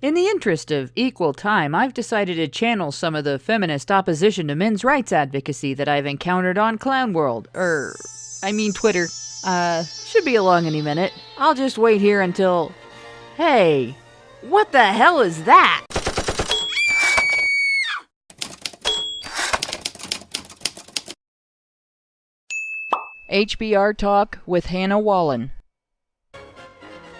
In the interest of equal time, I've decided to channel some of the feminist opposition to men's rights advocacy that I've encountered on Clown World. Twitter. Should be along any minute. I'll just wait here until... Hey, what the hell is that? HBR Talk with Hannah Wallen.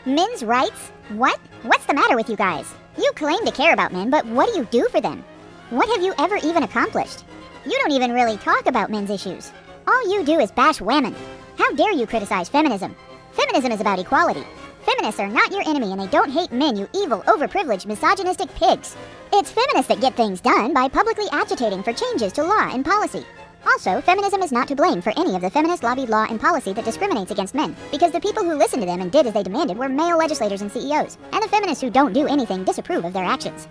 Men's rights? What? What's the matter with you guys? You claim to care about men, but what do you do for them? What have you ever even accomplished? You don't even really talk about men's issues. All you do is bash women. How dare you criticize feminism? Feminism is about equality. Feminists are not your enemy and they don't hate men, you evil, overprivileged, misogynistic pigs. It's feminists that get things done by publicly agitating for changes to law and policy. Also, feminism is not to blame for any of the feminist lobbied law and policy that discriminates against men, because the people who listened to them and did as they demanded were male legislators and CEOs, and the feminists who don't do anything disapprove of their actions.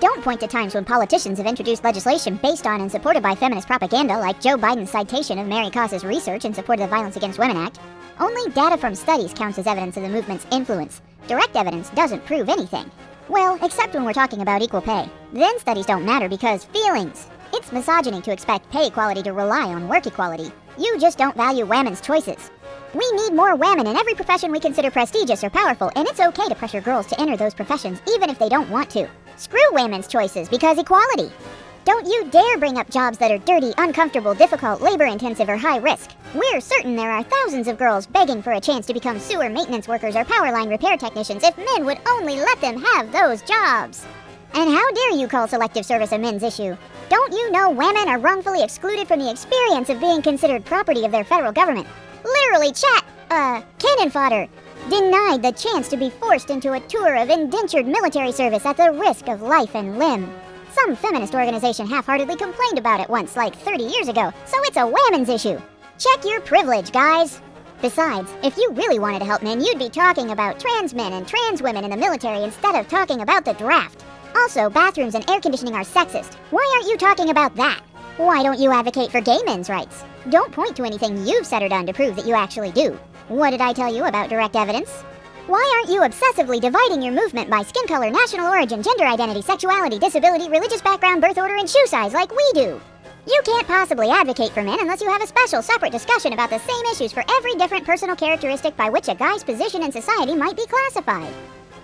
Don't point to times when politicians have introduced legislation based on and supported by feminist propaganda, like Joe Biden's citation of Mary Koss's research in support of the Violence Against Women Act. Only data from studies counts as evidence of the movement's influence. Direct evidence doesn't prove anything. Well, except when we're talking about equal pay. Then studies don't matter because feelings. It's misogyny to expect pay equality to rely on work equality. You just don't value women's choices. We need more women in every profession we consider prestigious or powerful, and it's okay to pressure girls to enter those professions even if they don't want to. Screw women's choices because equality. Don't you dare bring up jobs that are dirty, uncomfortable, difficult, labor-intensive, or high risk. We're certain there are thousands of girls begging for a chance to become sewer maintenance workers or power line repair technicians if men would only let them have those jobs. And how dare you call selective service a men's issue? Don't you know women are wrongfully excluded from the experience of being considered property of their federal government? Literally cannon fodder. Denied the chance to be forced into a tour of indentured military service at the risk of life and limb. Some feminist organization half-heartedly complained about it once, like 30 years ago, so it's a women's issue. Check your privilege, guys. Besides, if you really wanted to help men, you'd be talking about trans men and trans women in the military instead of talking about the draft. Also, bathrooms and air conditioning are sexist. Why aren't you talking about that? Why don't you advocate for gay men's rights? Don't point to anything you've said or done to prove that you actually do. What did I tell you about direct evidence? Why aren't you obsessively dividing your movement by skin color, national origin, gender identity, sexuality, disability, religious background, birth order, and shoe size like we do? You can't possibly advocate for men unless you have a special, separate discussion about the same issues for every different personal characteristic by which a guy's position in society might be classified.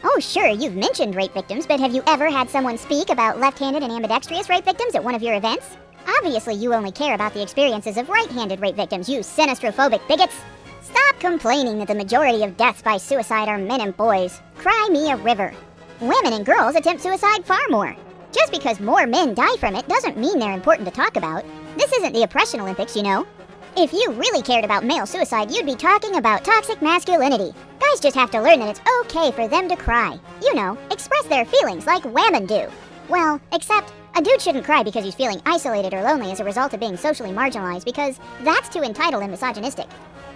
Oh, sure, you've mentioned rape victims, but have you ever had someone speak about left-handed and ambidextrous rape victims at one of your events? Obviously, you only care about the experiences of right-handed rape victims, you sinistrophobic bigots. Stop complaining that the majority of deaths by suicide are men and boys. Cry me a river. Women and girls attempt suicide far more. Just because more men die from it doesn't mean they're important to talk about. This isn't the oppression Olympics, you know. If you really cared about male suicide, you'd be talking about toxic masculinity. Guys just have to learn that it's okay for them to cry. You know, express their feelings like women do. Well, except a dude shouldn't cry because he's feeling isolated or lonely as a result of being socially marginalized, because that's too entitled and misogynistic.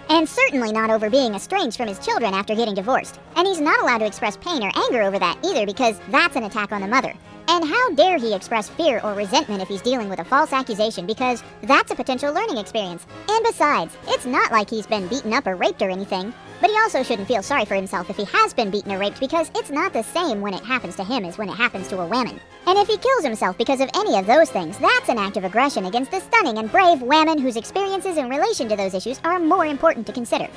And certainly not over being estranged from his children after getting divorced. And he's not allowed to express pain or anger over that either, because that's an attack on the mother. And how dare he express fear or resentment if he's dealing with a false accusation, because that's a potential learning experience. And besides, it's not like he's been beaten up or raped or anything. But he also shouldn't feel sorry for himself if he has been beaten or raped, because it's not the same when it happens to him as when it happens to a woman. And if he kills himself because of any of those things, that's an act of aggression against the stunning and brave women whose experiences in relation to those issues are more important to consider.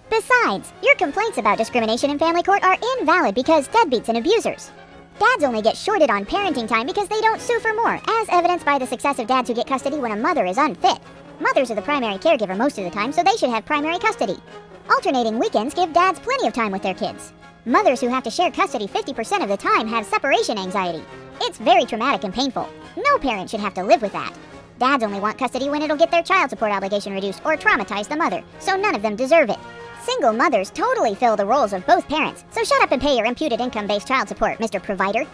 Besides, your complaints about discrimination in family court are invalid because deadbeats and abusers. Dads only get shorted on parenting time because they don't sue for more, as evidenced by the success of dads who get custody when a mother is unfit. Mothers are the primary caregiver most of the time, so they should have primary custody. Alternating weekends give dads plenty of time with their kids. Mothers who have to share custody 50% of the time have separation anxiety. It's very traumatic and painful. No parent should have to live with that. Dads only want custody when it'll get their child support obligation reduced or traumatize the mother, so none of them deserve it. Single mothers totally fill the roles of both parents, so shut up and pay your imputed income-based child support, Mr. Provider.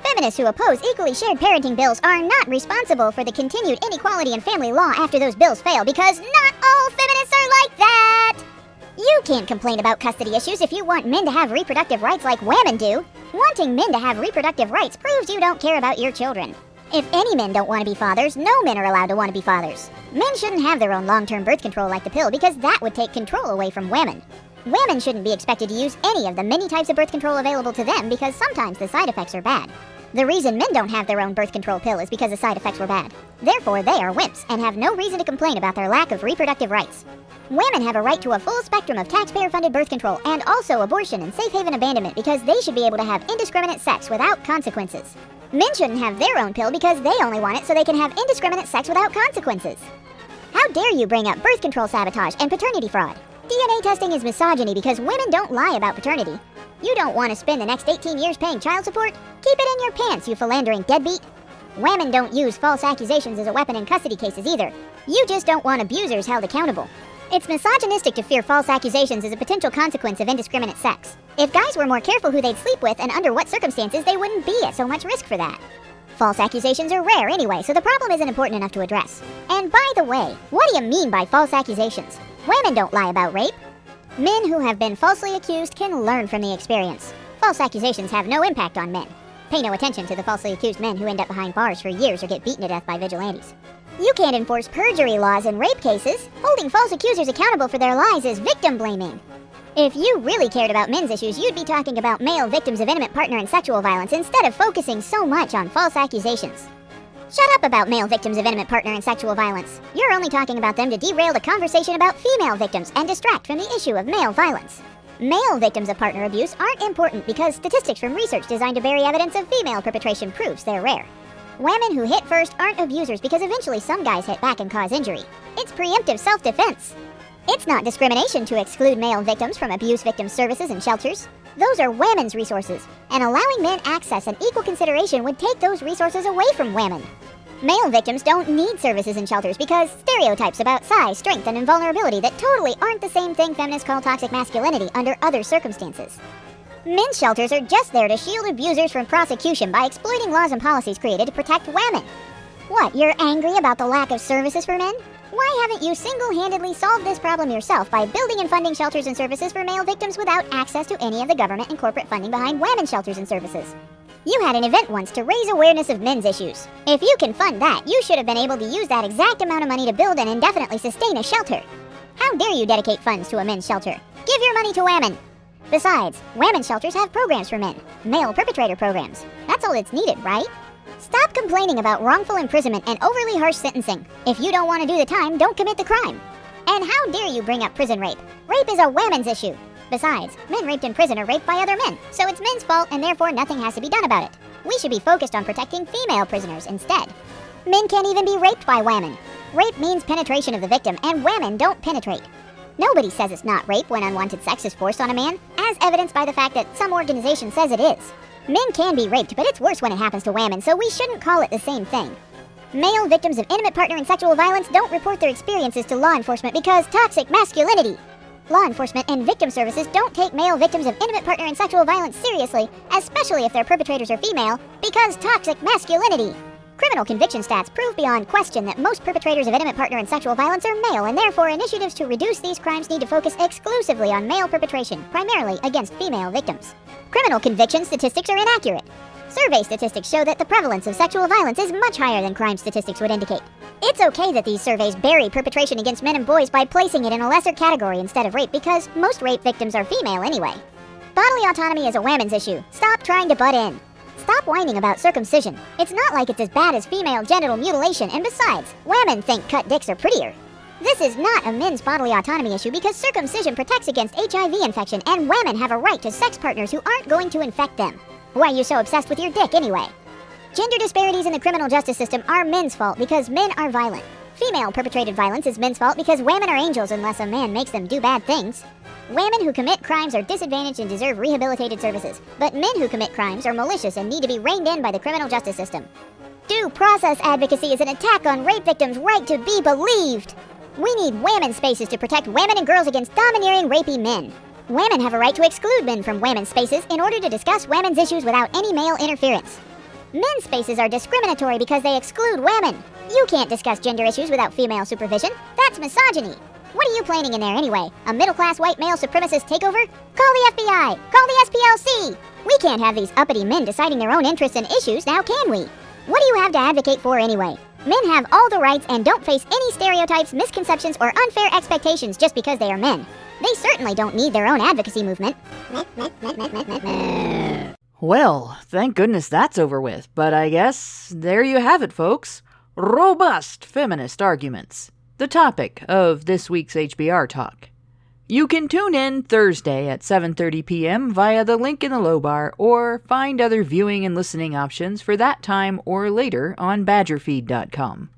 Feminists who oppose equally shared parenting bills are not responsible for the continued inequality in family law after those bills fail, because not all feminists are like that! You can't complain about custody issues if you want men to have reproductive rights like women do. Wanting men to have reproductive rights proves you don't care about your children. If any men don't want to be fathers, no men are allowed to want to be fathers. Men shouldn't have their own long-term birth control like the pill, because that would take control away from women. Women shouldn't be expected to use any of the many types of birth control available to them because sometimes the side effects are bad. The reason men don't have their own birth control pill is because the side effects were bad. Therefore, they are wimps and have no reason to complain about their lack of reproductive rights. Women have a right to a full spectrum of taxpayer-funded birth control and also abortion and safe haven abandonment because they should be able to have indiscriminate sex without consequences. Men shouldn't have their own pill because they only want it so they can have indiscriminate sex without consequences. How dare you bring up birth control sabotage and paternity fraud? DNA testing is misogyny because women don't lie about paternity. You don't want to spend the next 18 years paying child support? Keep it in your pants, you philandering deadbeat. Women don't use false accusations as a weapon in custody cases either. You just don't want abusers held accountable. It's misogynistic to fear false accusations as a potential consequence of indiscriminate sex. If guys were more careful who they'd sleep with and under what circumstances, they wouldn't be at so much risk for that. False accusations are rare anyway, so the problem isn't important enough to address. And by the way, what do you mean by false accusations? Women don't lie about rape. Men who have been falsely accused can learn from the experience. False accusations have no impact on men. Pay no attention to the falsely accused men who end up behind bars for years or get beaten to death by vigilantes. You can't enforce perjury laws in rape cases. Holding false accusers accountable for their lies is victim blaming. If you really cared about men's issues, you'd be talking about male victims of intimate partner and sexual violence instead of focusing so much on false accusations. Shut up about male victims of intimate partner and sexual violence. You're only talking about them to derail the conversation about female victims and distract from the issue of male violence. Male victims of partner abuse aren't important because statistics from research designed to bury evidence of female perpetration proves they're rare. Women who hit first aren't abusers because eventually some guys hit back and cause injury. It's preemptive self-defense. It's not discrimination to exclude male victims from abuse victim services and shelters. Those are women's resources, and allowing men access and equal consideration would take those resources away from women. Male victims don't need services and shelters because stereotypes about size, strength, and invulnerability that totally aren't the same thing feminists call toxic masculinity under other circumstances. Men's shelters are just there to shield abusers from prosecution by exploiting laws and policies created to protect women. What, you're angry about the lack of services for men? Why haven't you single-handedly solved this problem yourself by building and funding shelters and services for male victims without access to any of the government and corporate funding behind women's shelters and services? You had an event once to raise awareness of men's issues. If you can fund that, you should have been able to use that exact amount of money to build and indefinitely sustain a shelter. How dare you dedicate funds to a men's shelter? Give your money to women! Besides, women's shelters have programs for men. Male perpetrator programs. That's all that's needed, right? Stop complaining about wrongful imprisonment and overly harsh sentencing. If you don't want to do the time, don't commit the crime. And how dare you bring up prison rape? Rape is a women's issue. Besides, men raped in prison are raped by other men, so it's men's fault and therefore nothing has to be done about it. We should be focused on protecting female prisoners instead. Men can't even be raped by women. Rape means penetration of the victim, and women don't penetrate. Nobody says it's not rape when unwanted sex is forced on a man, as evidenced by the fact that some organization says it is. Men can be raped, but it's worse when it happens to women, so we shouldn't call it the same thing. Male victims of intimate partner and sexual violence don't report their experiences to law enforcement because toxic masculinity. Law enforcement and victim services don't take male victims of intimate partner and sexual violence seriously, especially if their perpetrators are female, because toxic masculinity. Criminal conviction stats prove beyond question that most perpetrators of intimate partner and sexual violence are male, and therefore initiatives to reduce these crimes need to focus exclusively on male perpetration, primarily against female victims. Criminal conviction statistics are inaccurate. Survey statistics show that the prevalence of sexual violence is much higher than crime statistics would indicate. It's okay that these surveys bury perpetration against men and boys by placing it in a lesser category instead of rape, because most rape victims are female anyway. Bodily autonomy is a women's issue. Stop trying to butt in. Stop whining about circumcision. It's not like it's as bad as female genital mutilation, and besides, women think cut dicks are prettier. This is not a men's bodily autonomy issue because circumcision protects against HIV infection, and women have a right to sex partners who aren't going to infect them. Why are you so obsessed with your dick anyway? Gender disparities in the criminal justice system are men's fault because men are violent. Female perpetrated violence is men's fault because women are angels unless a man makes them do bad things. Women who commit crimes are disadvantaged and deserve rehabilitated services, but men who commit crimes are malicious and need to be reined in by the criminal justice system. Due process advocacy is an attack on rape victims' right to be believed. We need women's spaces to protect women and girls against domineering, rapey men. Women have a right to exclude men from women's spaces in order to discuss women's issues without any male interference. Men's spaces are discriminatory because they exclude women. You can't discuss gender issues without female supervision. That's misogyny. What are you planning in there anyway? A middle-class white male supremacist takeover? Call the FBI! Call the SPLC! We can't have these uppity men deciding their own interests and issues, now can we? What do you have to advocate for anyway? Men have all the rights and don't face any stereotypes, misconceptions, or unfair expectations just because they are men. They certainly don't need their own advocacy movement. Well, thank goodness that's over with, but I guess there you have it, folks. Robust feminist arguments. The topic of this week's HBR Talk. You can tune in Thursday at 7:30 p.m. via the link in the low bar, or find other viewing and listening options for that time or later on badgerfeed.com.